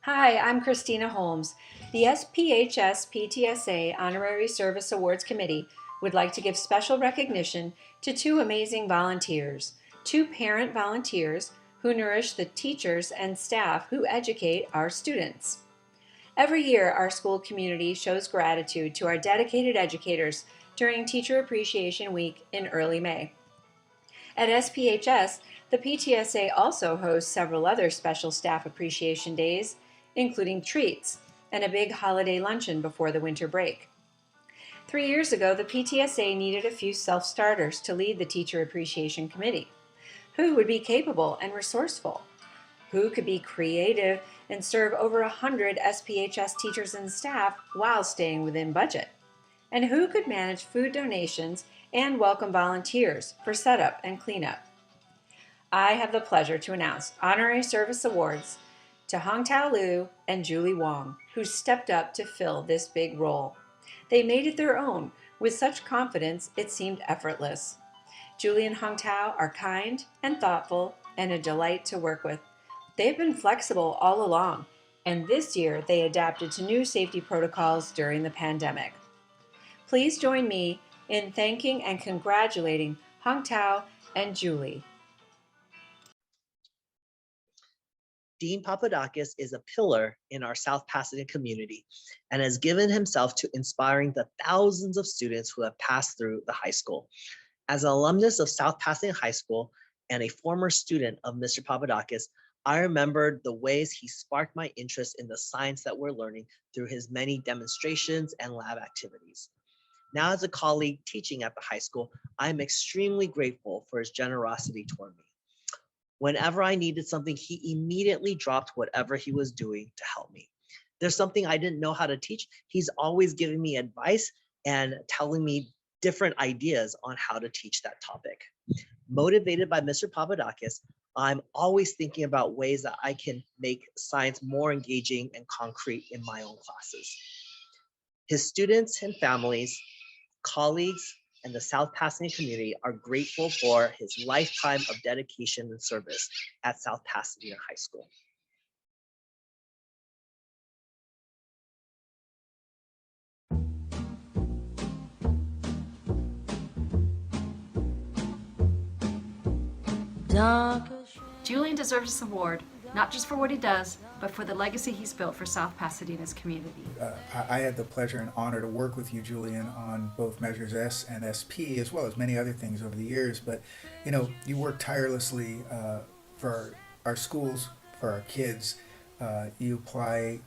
Hi, I'm Christina Holmes. The SPHS PTSA Honorary Service Awards Committee would like to give special recognition to two amazing volunteers, two parent volunteers who nourish the teachers and staff who educate our students. Every year, our school community shows gratitude to our dedicated educators during Teacher Appreciation Week in early May. At SPHS, the PTSA also hosts several other special staff appreciation days, including treats and a big holiday luncheon before the winter break. 3 years ago, the PTSA needed a few self-starters to lead the Teacher Appreciation Committee. Who would be capable and resourceful? Who could be creative and serve over 100 SPHS teachers and staff while staying within budget? And who could manage food donations and welcome volunteers for setup and cleanup? I have the pleasure to announce Honorary Service Awards to Hong Tao Liu and Julie Wong, who stepped up to fill this big role. They made it their own with such confidence it seemed effortless. Julie and Hong Tao are kind and thoughtful and a delight to work with. They've been flexible all along, and this year they adapted to new safety protocols during the pandemic. Please join me in thanking and congratulating Hong Tao and Julie. Dean Papadakis is a pillar in our South Pasadena community and has given himself to inspiring the thousands of students who have passed through the high school. As an alumnus of South Pasadena High School and a former student of Mr. Papadakis, I remembered the ways he sparked my interest in the science that we're learning through his many demonstrations and lab activities. Now, as a colleague teaching at the high school, I am extremely grateful for his generosity toward me. Whenever I needed something, he immediately dropped whatever he was doing to help me. There's something I didn't know how to teach. He's always giving me advice and telling me different ideas on how to teach that topic. Motivated by Mr. Papadakis, I'm always thinking about ways that I can make science more engaging and concrete in my own classes. His students and families, colleagues, and the South Pasadena community are grateful for his lifetime of dedication and service at South Pasadena High School. Julian deserves this award, not just for what he does, but for the legacy he's built for South Pasadena's community. I had the pleasure and honor to work with you, Julian, on both Measures S and SP, as well as many other things over the years. But, you know, you work tirelessly for our schools, for our kids. You apply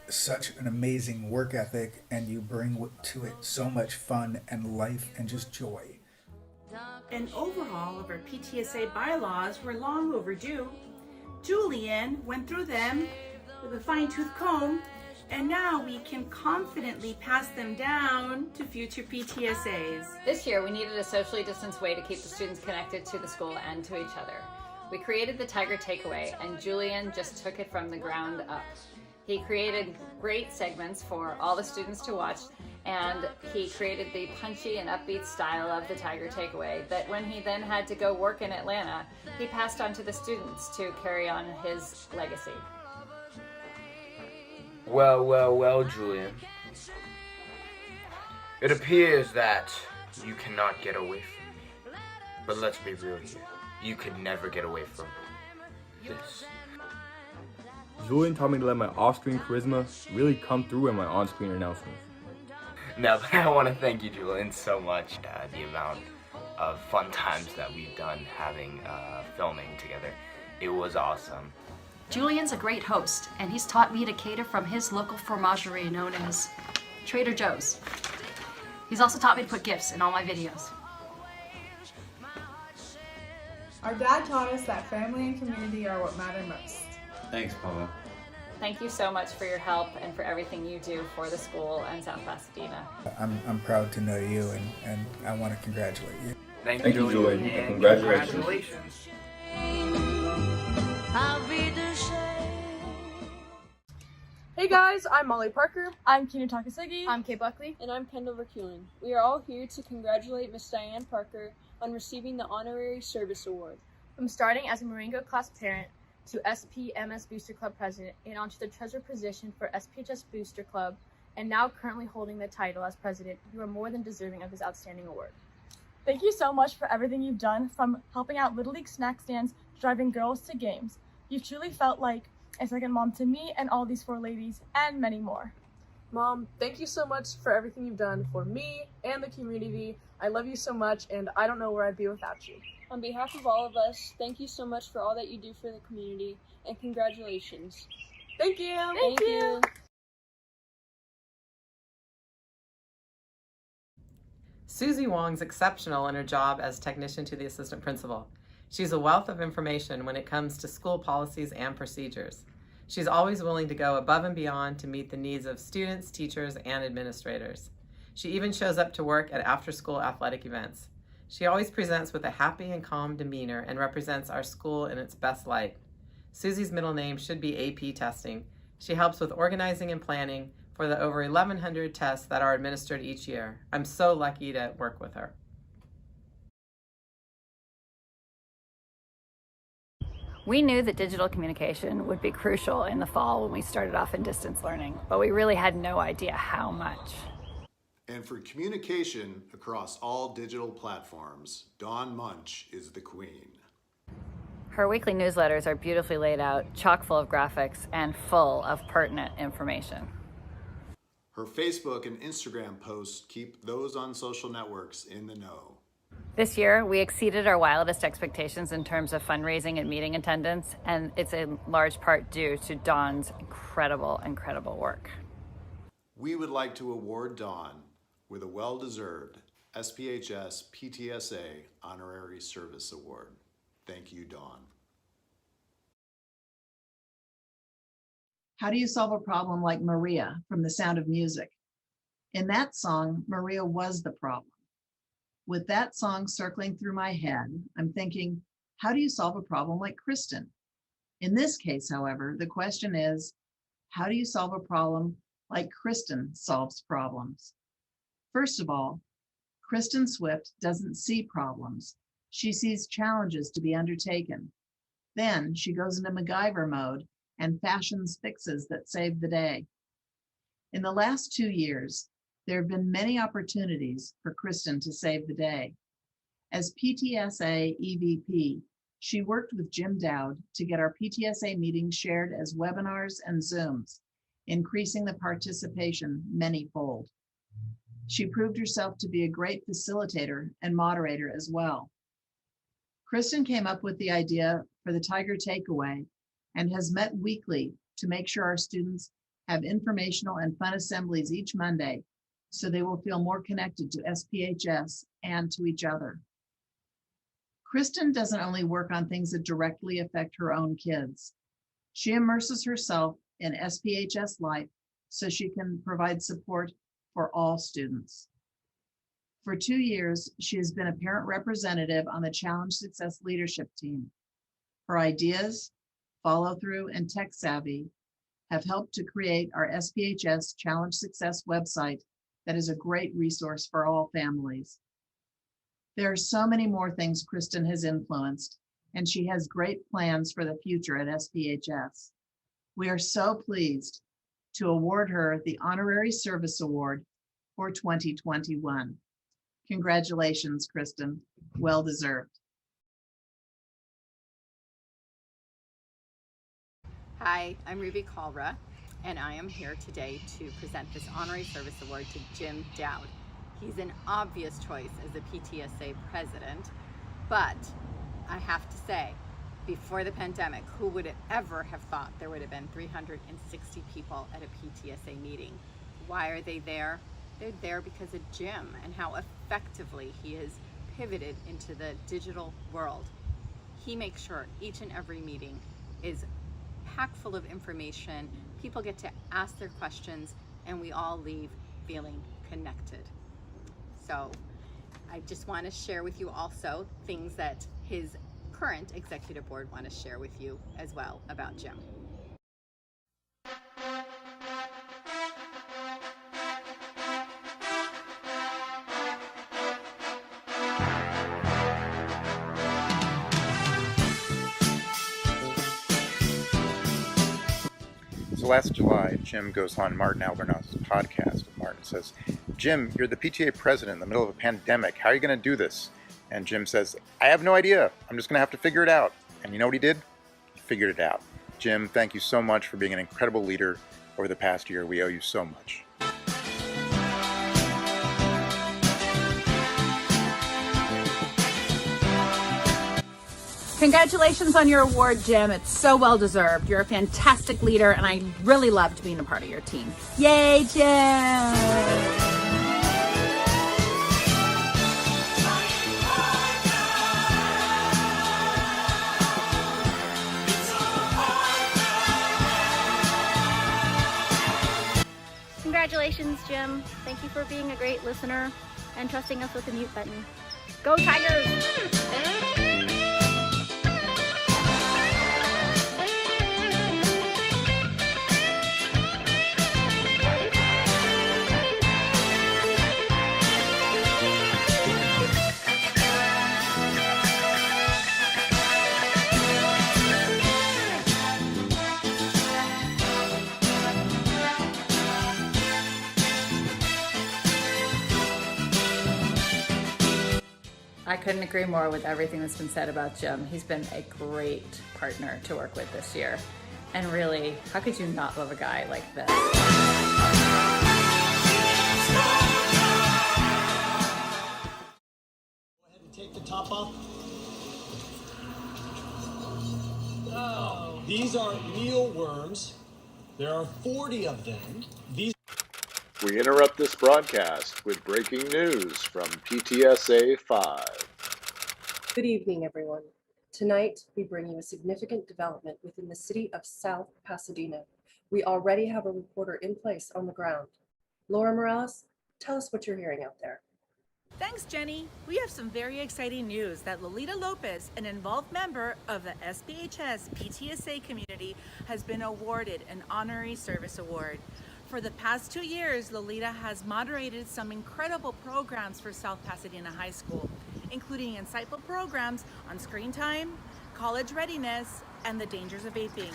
such an amazing work ethic, and you bring to it so much fun and life and just joy. An overhaul of our PTSA bylaws were long overdue. Julian went through them with a fine-tooth comb, and now we can confidently pass them down to future PTSAs. This year, we needed a socially distanced way to keep the students connected to the school and to each other. We created the Tiger Takeaway, and Julian just took it from the ground up. He created great segments for all the students to watch, and he created the punchy and upbeat style of the Tiger Takeaway that when he then had to go work in Atlanta, he passed on to the students to carry on his legacy. Well, Julian. It appears that you cannot get away from me. But let's be real here. You could never get away from this. Julian taught me to let my off-screen charisma really come through in my on-screen announcements. No, but I want to thank you, Julian, so much. The amount of fun times that we've done having filming together. It was awesome. Julian's a great host, and he's taught me to cater from his local fromagerie known as Trader Joe's. He's also taught me to put GIFs in all my videos. Our dad taught us that family and community are what matter most. Thanks, Papa. Thank you so much for your help and for everything you do for the school and South Pasadena. I'm proud to know you, and I want to congratulate you. Thank you, you, Julian. And Congratulations. Hey guys, I'm Molly Parker. I'm Kina Takasegi. I'm Kay Buckley. And I'm Kendall Verkulen. We are all here to congratulate Miss Diane Parker on receiving the Honorary Service Award. From starting as a Marengo class parent to SP/MS Booster Club President and onto the treasurer position for SPHS Booster Club, and now currently holding the title as President, you are more than deserving of this outstanding award. Thank you so much for everything you've done, from helping out Little League snack stands to driving girls to games. You've truly felt like a second mom to me and all these 4 ladies, and many more. Mom, thank you so much for everything you've done for me and the community. I love you so much, and I don't know where I'd be without you. On behalf of all of us, thank you so much for all that you do for the community, and congratulations. Thank you. Thank you. Susie Wong's exceptional in her job as technician to the assistant principal. She's a wealth of information when it comes to school policies and procedures. She's always willing to go above and beyond to meet the needs of students, teachers, and administrators. She even shows up to work at after-school athletic events. She always presents with a happy and calm demeanor and represents our school in its best light. Susie's middle name should be AP Testing. She helps with organizing and planning for the over 1,100 tests that are administered each year. I'm so lucky to work with her. We knew that digital communication would be crucial in the fall when we started off in distance learning, but we really had no idea how much. And for communication across all digital platforms, Dawn Munch is the queen. Her weekly newsletters are beautifully laid out, chock full of graphics, and full of pertinent information. Her Facebook and Instagram posts keep those on social networks in the know. This year, we exceeded our wildest expectations in terms of fundraising and meeting attendance, and it's in large part due to Dawn's incredible work. We would like to award Dawn with a well-deserved SPHS PTSA Honorary Service Award. Thank you, Dawn. How do you solve a problem like Maria from The Sound of Music? In that song, Maria was the problem. With that song circling through my head, I'm thinking, how do you solve a problem like Kristen? In this case, however, the question is, how do you solve a problem like Kristen solves problems? First of all, Kristen Swift doesn't see problems. She sees challenges to be undertaken. Then she goes into MacGyver mode and fashions fixes that save the day. In the last 2 years, there have been many opportunities for Kristen to save the day. As PTSA EVP, she worked with Jim Dowd to get our PTSA meetings shared as webinars and Zooms, increasing the participation many-fold. She proved herself to be a great facilitator and moderator as well. Kristen came up with the idea for the Tiger Takeaway and has met weekly to make sure our students have informational and fun assemblies each Monday, so they will feel more connected to SPHS and to each other. Kristen doesn't only work on things that directly affect her own kids. She immerses herself in SPHS life so she can provide support for all students. For 2 years, she has been a parent representative on the Challenge Success leadership team. Her ideas, follow-through, and tech savvy have helped to create our SPHS Challenge Success website that is a great resource for all families. There are so many more things Kristen has influenced, and she has great plans for the future at SPHS. We are so pleased to award her the Honorary Service Award for 2021. Congratulations, Kristen. Well deserved. Hi, I'm Ruby Kalra, and I am here today to present this Honorary Service Award to Jim Dowd. He's an obvious choice as the PTSA president, but I have to say, before the pandemic, who would ever have thought there would have been 360 people at a PTSA meeting? Why are they there? They're there because of Jim and how effectively he has pivoted into the digital world. He makes sure each and every meeting is packed full of information. People get to ask their questions, and we all leave feeling connected. So I just want to share with you also things that his current executive board want to share with you as well about Jim. last July, Jim goes on Martin Albernoz's podcast. Martin says, Jim, you're the PTA president in the middle of a pandemic. How are you going to do this? And Jim says, I have no idea. I'm just going to have to figure it out. And you know what he did? He figured it out. Jim, thank you so much for being an incredible leader over the past year. We owe you so much. Congratulations on your award, Jim. It's so well deserved. You're a fantastic leader, and I really loved being a part of your team. Yay, Jim! Congratulations, Jim. Thank you for being a great listener and trusting us with the mute button. Go Tigers! I couldn't agree more with everything that's been said about Jim. He's been a great partner to work with this year. And really, how could you not love a guy like this? Go ahead and take the top off. Oh. These are mealworms. There are 40 of them. We interrupt this broadcast with breaking news from PTSA 5. Good evening, everyone. Tonight, we bring you a significant development within the city of South Pasadena. We already have a reporter in place on the ground. Laura Morales, tell us what you're hearing out there. Thanks, Jenny. We have some very exciting news that Lolita Lopez, an involved member of the SPHS PTSA community, has been awarded an Honorary Service Award. For the past 2 years, Lolita has moderated some incredible programs for South Pasadena High School, including insightful programs on screen time, college readiness, and the dangers of vaping.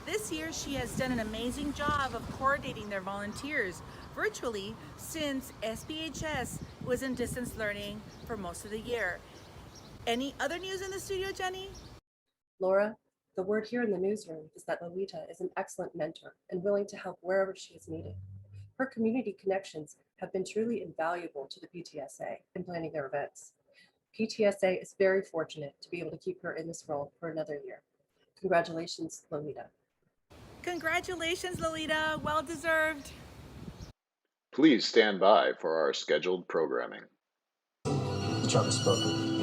This year, she has done an amazing job of coordinating their volunteers virtually since SPHS was in distance learning for most of the year. Any other news in the studio, Jenny? Laura, the word here in the newsroom is that Lolita is an excellent mentor and willing to help wherever she is needed. Her community connections have been truly invaluable to the PTSA in planning their events. PTSA is very fortunate to be able to keep her in this role for another year. Congratulations, Lolita. Congratulations, Lolita. Well deserved. Please stand by for our scheduled programming. Travis spoken.